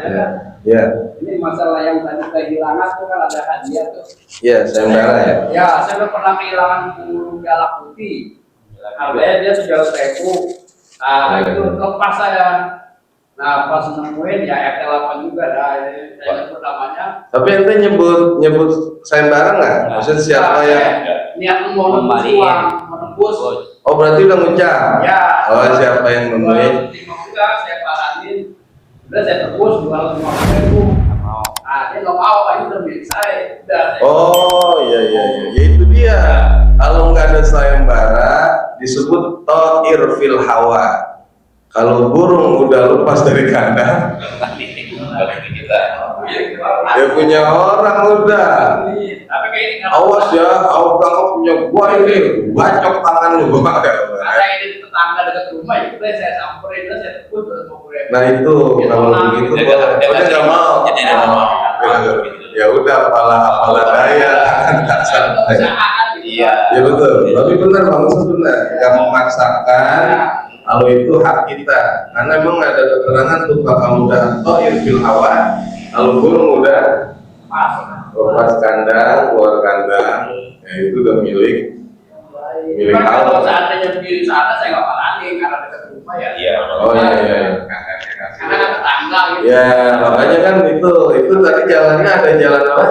Ya. Ya. Ini masalah yang tadi kehilangan tuh kan ada hadiah tuh. Ya, sayembara ya. Ya, saya udah pernah kehilangan burung galak putih. Harganya dia 300.000. Nah, itu lepas saya. Nah, pas nemuin ya RT8 juga dah. Saya nyebut namanya. Tapi ente nyebut sayembara nggak? Maksudnya siapa yang niat mau nembus uang, menembus. Oh, berarti udah ngucap. Ya. Oh, siapa yang nemuin? Juga saya paranin. Udah saya tebus 250.000. Nah, dia nggak mau, itu udah milik saya. Oh, iya. Ya itu dia. Kalau nggak ada sayembara disebut to'ir fil hawa. Kalau burung udah lepas dari kandang, dia punya orang udah. Awas ya, kamu punya gua ini, bacok tangan lu. Ada ini tetangga dekat rumah, itu saya samperin, saya tebus 250.000. Nah itu kalau begitu, udah nggak mau. Ya udah, apalah daya. Iya. Ya betul. Tapi benar Bang, benar. Nggak memaksakan. Kalau itu hak kita, karena memang ada keterangan tuh kalau udah to'ir fil hawa, kalau burung udah lepas kandang, keluar kandang, ya itu udah milik kalau Allah. seandainya di sana saya nggak parani karena dekat rumah ya. Oh iya. Karena kan tetangga gitu. Ya makanya kan itu tadi jalannya ada jalan apa?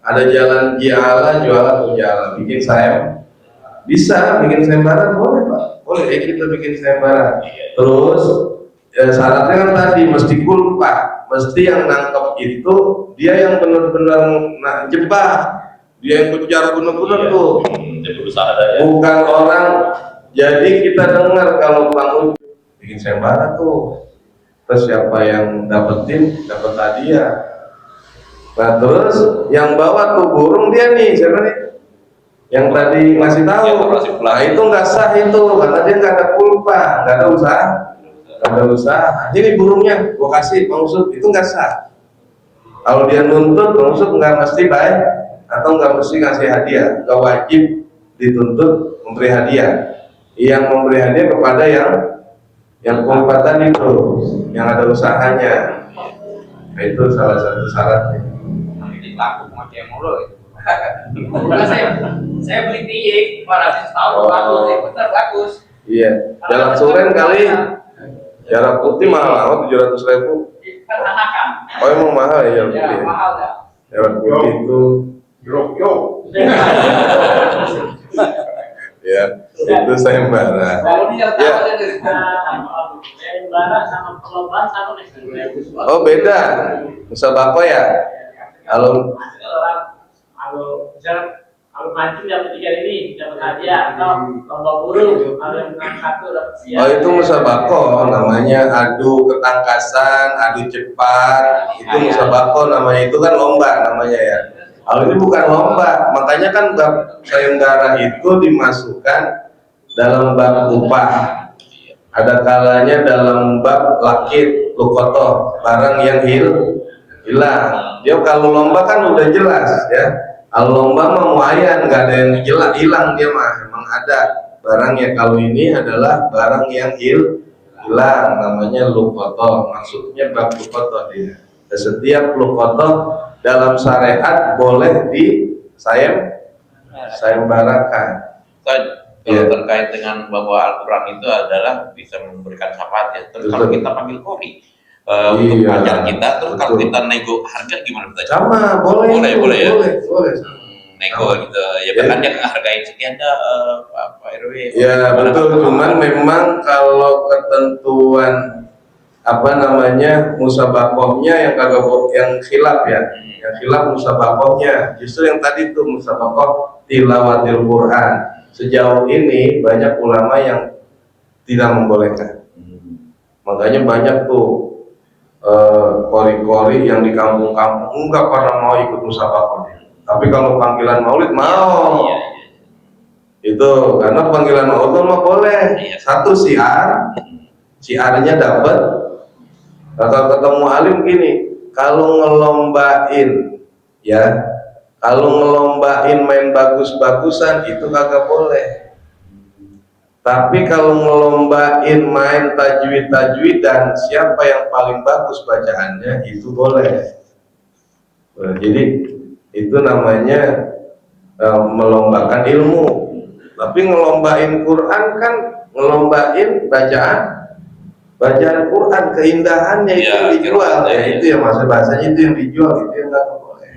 Ada jalan jualan bikin sayap. Bisa bikin sayembara, boleh Pak, boleh kita bikin sayembara. Terus ya, syaratnya kan tadi mesti kulpa, mesti yang nangkep itu dia yang benar-benar jebak, dia yang kejar benar-benar tuh, bukan orang. Jadi kita dengar kalau Bang bikin sayembara tuh, terus siapa yang dapetin dapat hadiah. Nah terus yang bawa tuh burung dia nih, siapa nih? Yang tadi masih tahu, nah itu nggak sah itu, karena dia nggak ada pulpa, nggak ada usaha. Ini burungnya, gua kasih Bang Usut, itu nggak sah. Kalau dia nuntut, Bang Usut nggak mesti baik atau nggak mesti ngasih hadiah, nggak wajib dituntut memberi hadiah. Yang memberi hadiah kepada yang pulpa tadi itu, yang ada usahanya. Nah, itu salah satu syaratnya. Ini laku pakai mulu. Karena saya beli tiik 400 tahun bagus. Iya. Jarak Suren kali, jarak putih mahal, 700.000. Kan anakan. Oh emang mahal ya jarak putih. Ya mahal ya. Jarak putih itu. Ya, itu sayembara. Kalau dia tahu Ya. dari sayembara sama perlombaan sama nih. Oh beda. Musabako ya. Kalau kalau mancing dapat 3 ini dapat hadiah atau lomba burung kalau yang menang 1 dapat hadiah. oh itu musabako, namanya adu ketangkasan, adu cepat, itu musabako namanya, itu kan lomba namanya ya. Kalau ini bukan lomba, makanya kan bab sayembara itu dimasukkan dalam bab upah. Ada kalanya dalam bab lakit, lukotoh, barang yang hilang. Dia kalau lomba kan udah jelas ya. Kalau lomba mah muayan, nggak ada yang hilang dia mah, emang ada barangnya. Kalau ini adalah barang yang hilang, namanya lukotoh. Maksudnya bab lukotoh dia. Dan setiap lukotoh dalam syariat boleh sayembarakan. Kalau terkait dengan bahwa Al-Quran itu adalah bisa memberikan syafaat ya. Terus kalau kita panggil kori untuk pacar kita, terus kalau kita nego harga gimana kita? Sama, boleh ya. Boleh. Nego gitu. Ya bahkan dia hargain sekian dah Pak RW. Ya betul, cuman memang kalau ketentuan musabakohnya yang khilaf ya. Yang khilaf musabakohnya. Justru yang tadi tuh musabakoh tilawatil Quran. Sejauh ini banyak ulama yang tidak membolehkan. Makanya banyak tuh kori-kori yang di kampung-kampung enggak pernah mau ikut musabakoh. Tapi kalau panggilan maulid mau. Itu karena panggilan maulid mah boleh. Satu siarnya dapat. Kalau ketemu alim gini, kalau ngelombain main bagus-bagusan itu kagak boleh. Tapi kalau ngelombain main tajwid dan siapa yang paling bagus bacaannya itu boleh. Jadi itu namanya melombakan ilmu. Tapi ngelombain Quran kan ngelombain bacaan Quran, keindahannya itu yang dijual. Itu ya bahasanya itu yang dijual, itu yang nggak boleh.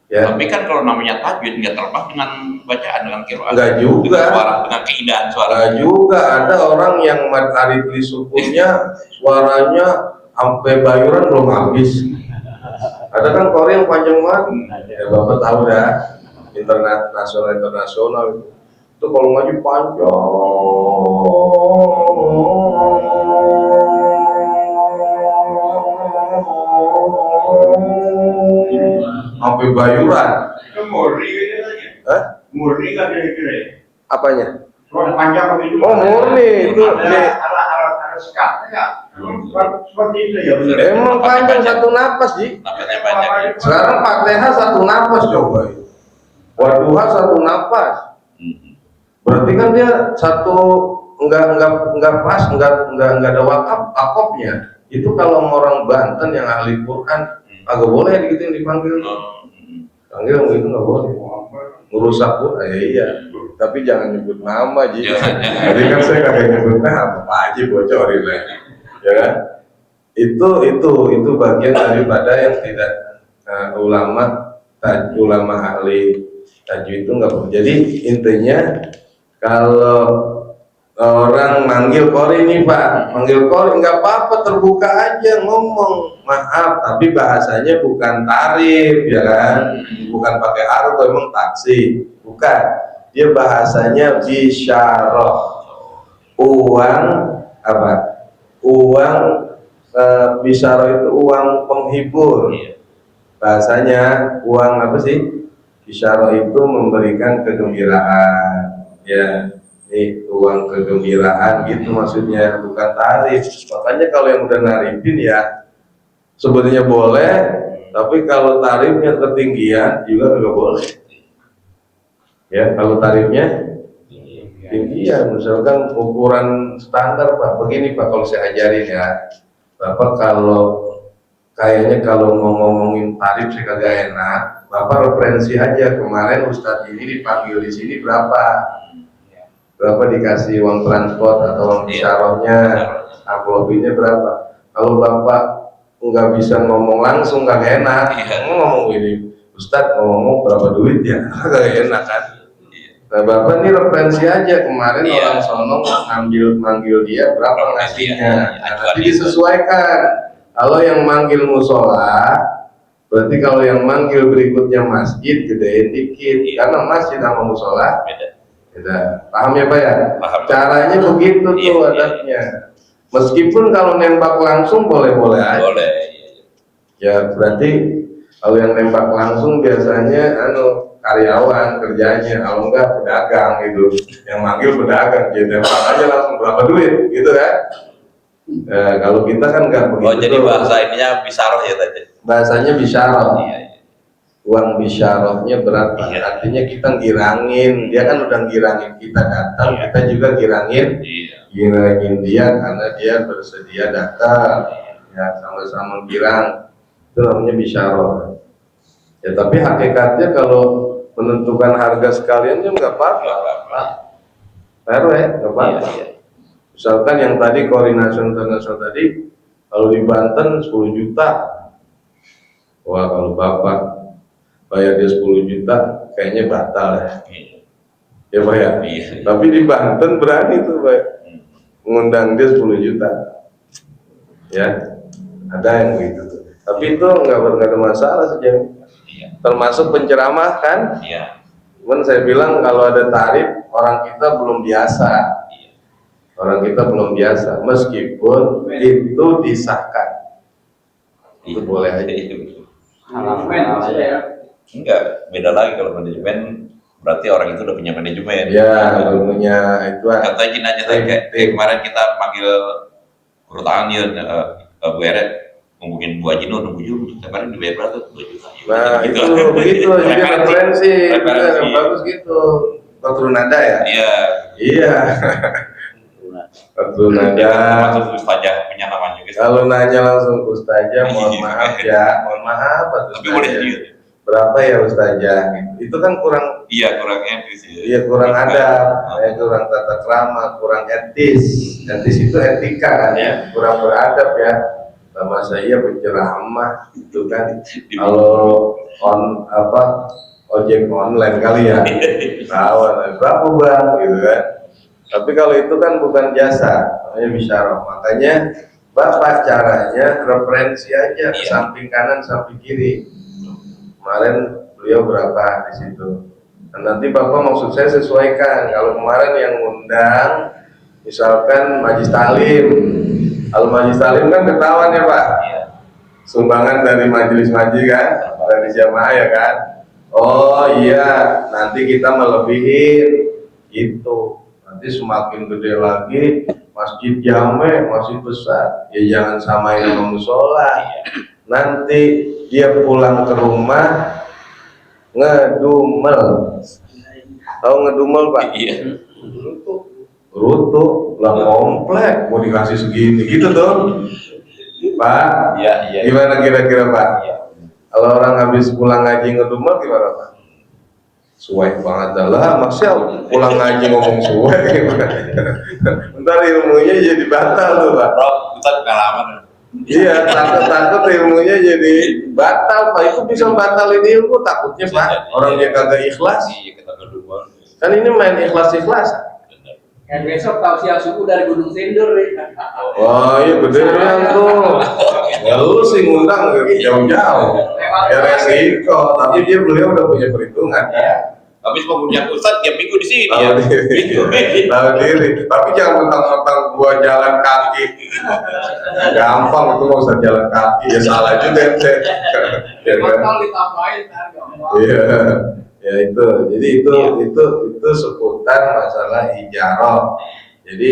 Ya. Tapi kan kalau namanya tajwid nggak terlepas dengan bacaan, dengan qiraat. Enggak juga. Dengan suara, dengan keindahan suara. Enggak juga, ada orang yang mad alif li sukunnya suaranya sampai bayuran belum habis. Ada kan Korea yang panjang banget. Ya Bapak tahu dah, internasional itu kalau ngaji panjang. Sampai bayuran. Itu murni kayaknya. Hah? Murni kan kira-kira. Apanya? Suara panjang begitu. Oh murni itu. Ada sekatnya ya. Seperti itu ya benar. Emang panjang satu napas Ji. Napasnya banyak. Sekarang Fatihah satu napas coba. Wadduha satu napas. Berarti kan dia satu enggak pas, enggak ada wakafnya. Itu kalau orang Banten yang ahli Quran agak boleh gitu yang dipanggil. Panggil itu nggak boleh. Ngerusak Quran ya iya. Tapi jangan nyebut nama Ji. Jadi kan saya kagak nyebut nama, Pak Haji bocorin lagi. Ya kan? Itu bagian daripada yang tidak ulama ahli tajwid itu nggak boleh. Jadi intinya kalau orang manggil Qori nih Pak, manggil Qori nggak apa-apa, terbuka aja ngomong, maaf tapi bahasanya bukan tarif ya kan, bukan pakai argo emang taksi, bukan, dia bahasanya bisyarah, uang apa? Uang bisyarah itu uang penghibur, bahasanya uang apa sih? Bisyarah itu memberikan kegembiraan, ya. Ini uang kegembiraan gitu maksudnya, bukan tarif. Makanya kalau yang udah narifin ya sebenarnya boleh, tapi kalau tarifnya ketinggian juga nggak boleh. Ya kalau tarifnya tinggian, misalkan ukuran standar Pak, begini Pak kalau saya ajarin ya, Bapak kayaknya kalau mau ngomongin tarif saya kagak enak, Bapak referensi aja kemarin Ustadz ini dipanggil di sini berapa dikasih uang transport atau uang bisyarahnya, apologinya berapa. Kalau Bapak nggak bisa ngomong langsung kagak enak, ngomong ini Ustadz ngomong berapa duit ya, kagak enak kan. Nah Bapak ini referensi aja kemarin orang sono manggil dia berapa ngasihnya, nanti disesuaikan. Kalau yang manggil musola, berarti kalau yang manggil berikutnya masjid gedein dikit, karena masjid sama musola beda. Paham ya Pak ya? Paham. Caranya begitu tuh adatnya. Meskipun kalau nembak langsung boleh-boleh aja. Boleh. Ya berarti kalau yang nembak langsung biasanya karyawan kerjanya, kalau enggak pedagang gitu. Yang manggil pedagang, jadi nembak aja langsung berapa duit gitu kan? Kalau kita kan enggak begitu. Oh jadi bahasa ininya bisyarah ya tadi. Bahasanya bisyarah. Iya. Uang bisyarahnya berapa? Artinya kita girangin, dia kan udah girangin kita datang, kita juga girangin dia karena dia bersedia datang, ya sama-sama girang, itu namanya bisyarah. Ya tapi hakikatnya kalau menentukan harga sekaliannya nggak apa-apa, fair ya, nggak apa-apa. Misalkan yang tadi koordinasi internasional tadi, kalau di Banten 10 juta, wah kalau Bapak bayar dia 10 juta kayaknya batal ya. Ya Pak ya. Tapi di Banten berani tuh Pak mengundang dia 10 juta. Ya. Ada yang begitu tuh. Tapi itu nggak ada masalah sejauh. Termasuk penceramah kan? Cuman saya bilang kalau ada tarif orang kita belum biasa. Orang kita belum biasa meskipun itu disahkan. Itu boleh aja. Halaman aja ya. Enggak, beda lagi kalau manajemen berarti orang itu udah punya manajemen. Ya, punya itu. Kata Jin aja kayak kemarin kita panggil guru tangan dia Bu Eret ngomongin Bu Haji nunggu juga, kemarin dibayar berapa? 2 juta. Nah itu begitu, jadi referensi, bagus gitu, turun nada ya. Iya. Iya. Waktu nanya, Termasuk Ustazah punya nama juga. kalau nanya langsung ke Ustazah, mohon maaf ya, mohon maaf. Tapi boleh juga. Berapa ya Ustazah? Itu kan kurang, Iya, kurangnya di sini. iya kurang adab, kurang tata krama, kurang etis. Etis itu etika kan, Iya. kurang beradab ya. Sama saya berceramah itu kan. Kalau ojek online kali ya, tahu berapa bang gitu kan. Tapi kalau itu kan bukan jasa, namanya bisyarah. Makanya Bapak caranya referensi aja ke samping kanan, samping kiri. Kemarin beliau berapa di situ. Dan nanti Bapak maksud saya sesuaikan. Kalau kemarin yang undang, misalkan Majlis Taklim. Kalau Majlis Taklim kan ketahuan ya Pak. Sumbangan dari majelis-majelis kan, dari jamaah ya kan. Oh iya, nanti kita melebihin itu. Nanti semakin gede lagi, masjid jame, masjid besar. Ya jangan samain sama musola. Nanti dia pulang ke rumah ngedumel. Tahu ngedumel Pak? Iya. Rutuh, lah komplek, mau dikasih segini gitu tuh. Pak, Iya. gimana kira-kira Pak? Kalau orang habis pulang ngaji ngedumel gimana Pak? Suai banget lah, maksudnya pulang ngaji ngomong suai gimana? Ntar ilmunya jadi batal tuh Pak. Bro, kita pengalaman. Iya, takut ilmunya jadi batal Pak. Itu bisa batalin ilmu takutnya Pak. Orang dia kagak ikhlas. Iya, kita berdua. Kan ini main ikhlas-ikhlas. Yang besok tahu siang subuh dari Gunung Sindur nih. Wah iya beneran tuh. Ya lu sih ngundang jauh-jauh. Ya resiko, tapi beliau udah punya perhitungan. Habis pengunjung Ustaz tiap minggu di sini Tahu ya. diri, tahu diri. Tapi jangan mentang-mentang gua jalan kaki. Gampang itu nggak usah jalan kaki. Ya salah juga ente. Ya kan? Bakal ditambahin kan gampang. Iya. Ya itu. Jadi itu seputar masalah ijarah. Jadi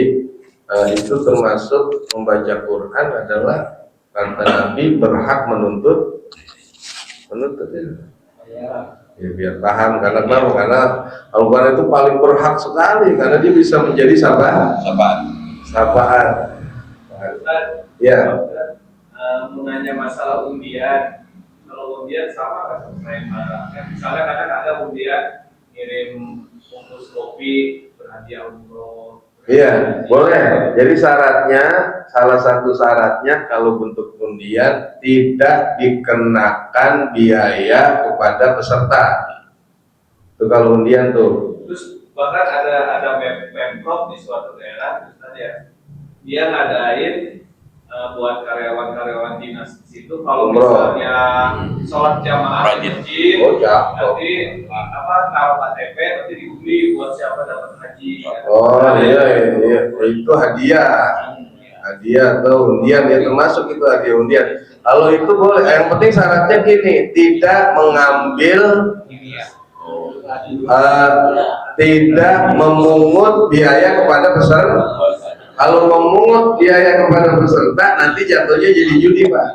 itu termasuk membaca Quran adalah kata Nabi berhak menuntut ya biar paham karena kenapa? Karena Al-Quran itu paling berhak sekali karena dia bisa menjadi sapaan. Ya. Mau nanya masalah undian. Kalau undian sama kan misalnya kadang ada undian ngirim bungkus kopi berhadiah umroh. Iya, boleh. Jadi salah satu syaratnya kalau bentuk undian tidak dikenakan biaya kepada peserta. Itu kalau undian tuh. Terus bahkan ada pemprov di suatu daerah, misalnya dia ngadain buat karyawan-karyawan dinas di situ kalau misalnya sholat jamaah di masjid, nanti taruh KTP nanti diundi buat siapa dapat haji. Oh iya, itu hadiah atau undian ya termasuk itu hadiah undian. Kalau itu boleh, yang penting syaratnya gini, tidak mengambil, tidak memungut biaya kepada peserta. Kalau memungut biaya kepada peserta nanti jatuhnya jadi judi Pak.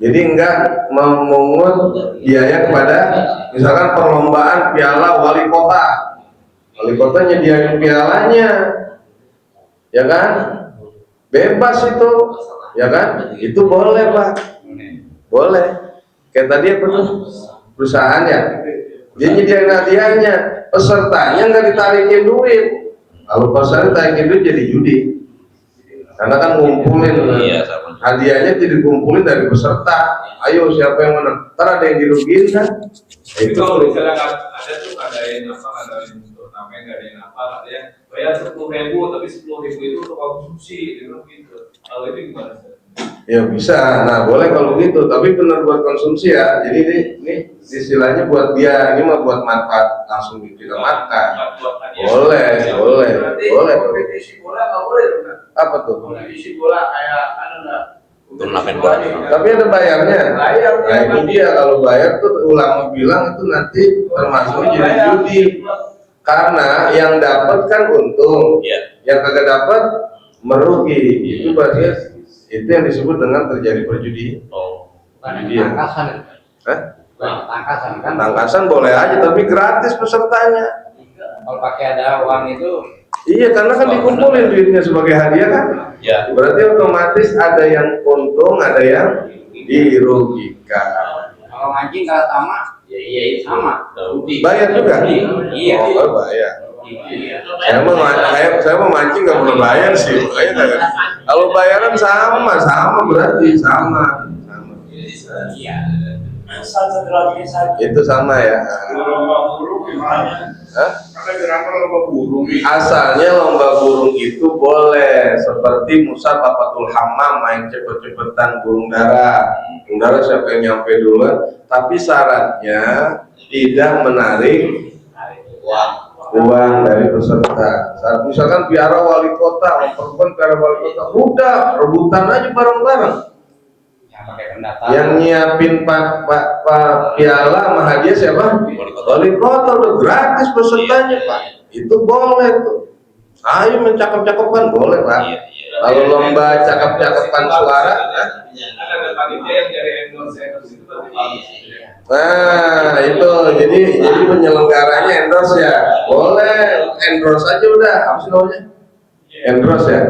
Jadi enggak memungut biaya kepada misalkan perlombaan piala wali kota. Wali kota nyediain pialanya. Ya kan? Bebas itu. Ya kan? Itu boleh Pak. Boleh. Kayak tadi apa tuh? Perusahaan ya. Dia nyediain hadiahnya. Pesertanya enggak ditarikin duit. Kalau peserta tarikin duit jadi judi. Karena kan ngumpulin hadiahnya tidak dikumpulin dari peserta. Ayo siapa yang menang? Ntar ada yang dirugiin kan? Itu kalau misalnya ada tuh ngadain turnamen, ngadain ada yang bayar 10.000 tapi 10.000 itu untuk konsumsi gitu. Kalau itu gimana sih? Ya bisa, nah boleh kalau gitu, tapi benar buat konsumsi ya. Jadi ini istilahnya buat dia, ini mah buat manfaat langsung kita makan. Boleh. Kompetisi bola nggak boleh dong. Apa tuh? Kompetisi bola kayak Turnamen bola. Tapi ada bayarnya. Nah itu dia, kalau bayar tuh ulama bilang itu nanti termasuk jadi judi. Karena yang dapat kan untung, yang kagak dapat merugi. Itu berarti itu yang disebut dengan terjadi perjudian. Tangkasan. Hah? Tangkasan kan? Tangkasan boleh aja, tapi gratis pesertanya. Kalau pakai ada uang itu, Iya, karena kan dikumpulin duitnya sebagai hadiah kan. Ya. Berarti otomatis ada yang untung, ada yang dirugikan. kalau mancing kalau sama, ya iya itu sama. Bayar juga? Iya. Oh, bayar. Iya. Saya mau mancing nggak perlu bayar sih. Kalau bayaran sama berarti sama. Iya. Satu lagi saja. Itu sama ya. Lomba burung gimana? Hah? Ada gerakan lomba burung. Asalnya lomba burung itu boleh seperti musabaqatul hammam, main cepet-cepetan burung dara. Burung dara siapa yang nyampe duluan, tapi syaratnya tidak menarik uang dari peserta. Saat misalkan piara wali kota, perempuan piara wali kota, udah rebutan aja bareng-bareng. Ya, pakai pendataan. Yang nyiapin pak piala sama hadiah siapa? Wali kota, udah gratis pesertanya pak. Itu boleh tuh. Ayo mencakap-cakapkan boleh pak. Kalau lomba cakap-cakapan suara, Ada panitia yang dari endorse itu nah itu jadi penyelenggaranya endorse ya. Boleh endorse aja udah. Apa sih namanya? Endorse ya.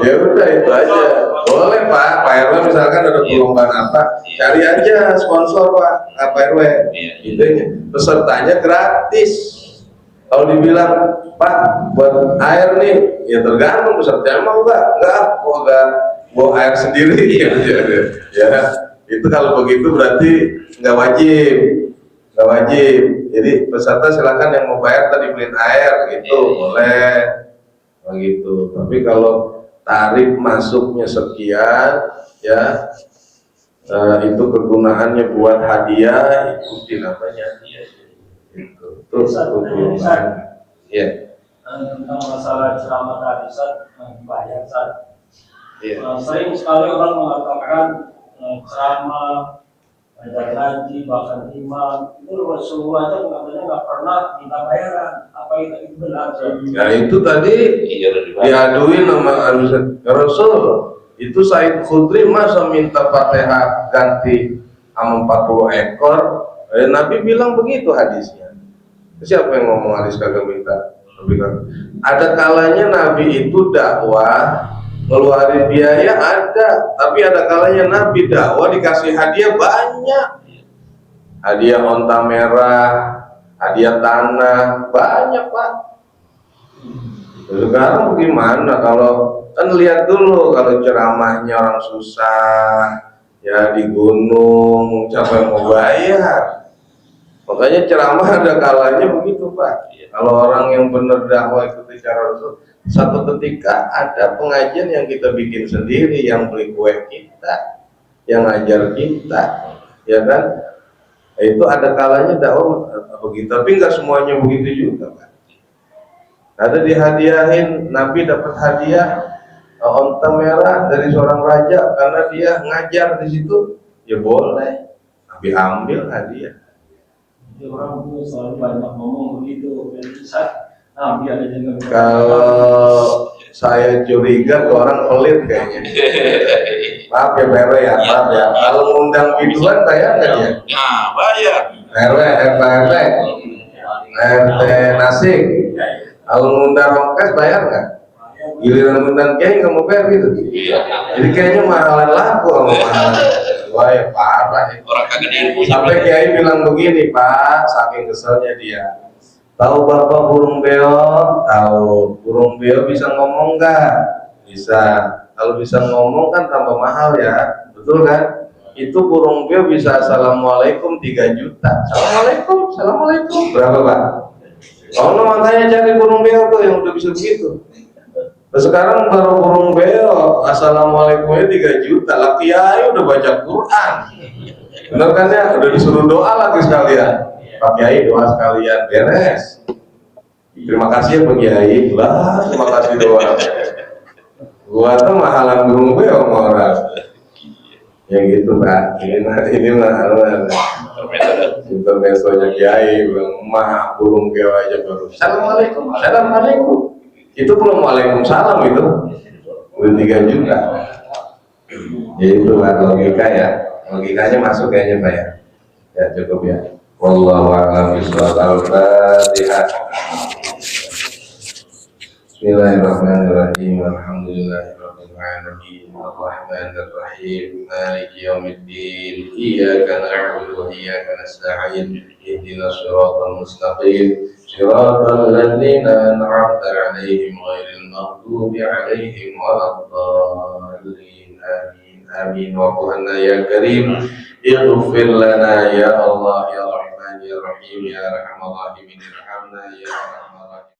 Ya udah itu aja. Boleh pak RW misalkan ada perlombaan apa, cari aja sponsor pak RW. Itu pesertanya gratis. Kalau dibilang pak buat air nih, ya tergantung pesertanya mau nggak mau air sendiri ya. Itu kalau begitu berarti nggak wajib. Jadi peserta silakan yang mau bayar tadi beliin air gitu boleh begitu. Tapi kalau tarif masuknya sekian ya itu kegunaannya buat hadiah ikuti namanya itu terus kegunaannya ya. Tentang masalah ceramah tadi bayar Iya. sering sekali orang mengatakan ceramah, ajar haji, bahkan imam itu Rasulullah aja katanya nggak pernah minta bayaran. Apa itu benar? Nah itu tadi diaduin sama Rasul. Itu Said Khudri masa minta Fatihah ganti sama 40 ekor. Nabi bilang begitu hadisnya. Siapa yang ngomong hadis kagak minta? Ada kalanya Nabi itu dakwah ngeluarin biaya ada, tapi ada kalanya Nabi dakwah dikasih hadiah banyak. Hadiah onta merah, hadiah tanah, banyak pak. Sekarang gimana kalau kan lihat dulu kalau ceramahnya orang susah ya di gunung, siapa yang mau bayar? Makanya ceramah ada kalanya begitu pak. Kalau orang yang benar dakwah ikuti cara Rasul, satu ketika ada pengajian yang kita bikin sendiri, yang beli kue kita, yang ngajar kita, ya kan? Itu ada kalanya dakwah begitu, tapi nggak semuanya begitu juga pak. Ada dihadiahin, Nabi dapat hadiah onta merah dari seorang raja karena dia ngajar di situ, ya boleh, Nabi ambil hadiah. Jadi orang itu selalu banyak ngomong begitu. Nabi ada juga. Kalau saya curiga tuh orang pelit kayaknya. Maaf ya Pak RW ya, maaf ya. Kalau ngundang gituan bayar nggak dia? Nah, bayar. RW, RT Nasik. Kalau ngundang Rongkes bayar nggak? Giliran ngundang Kiai nggak mau bayar gitu. Jadi kayaknya mahalan laku sama mahalan. Wah ya parah ya. Orang kagak diinfo Sampai Kiai bilang begini Pak, saking keselnya dia. Tahu Bapak burung beo? Tahu. Burung beo bisa ngomong nggak? Bisa. Kalau bisa ngomong kan tambah mahal ya, betul kan? Itu burung beo bisa assalamualaikum 3 juta. Assalamualaikum. Berapa Pak? Oh no, makanya cari burung beo tuh yang udah bisa begitu. Nah, sekarang baru burung beo, assalamualaikumnya 3 juta. Laki ayu udah baca Quran. Bener kan ya? Udah disuruh doa lagi sekalian. Pak Kiai doa sekalian, beres. Terima kasih ya Pak Kiai. Lah, terima kasih doa. Gua tuh mahalan burung beo sama orang. Ya gitu Pak. Ini mahalan. Intermezzonya Kiai bilang mah burung beo aja baru. Assalamualaikum. Itu belum waalaikumsalam itu. Udah 3 juta. Ya itu Pak logika ya. Logikanya masuk kayaknya Pak ya. Ya cukup ya. Wallahu a'lam bishawab. Al-Fatihah. Bismillahirrahmanirrahim. Alhamdulillahirabbil alamin. Arrahmanir rahim. Maliki yaumiddin. Iyyaka na'budu wa iyyaka nasta'in. Ihdinas siratal mustaqim. Siratal ladzina an'amta 'alaihim ghairil maghdubi 'alaihim waladdallin. Amin. Amin. Wa qulna ya karim ighfir lana ya Allah ya Rahman ya Rahim ya Arhamar Rahimin irhamna ya Arhamar Rahimin.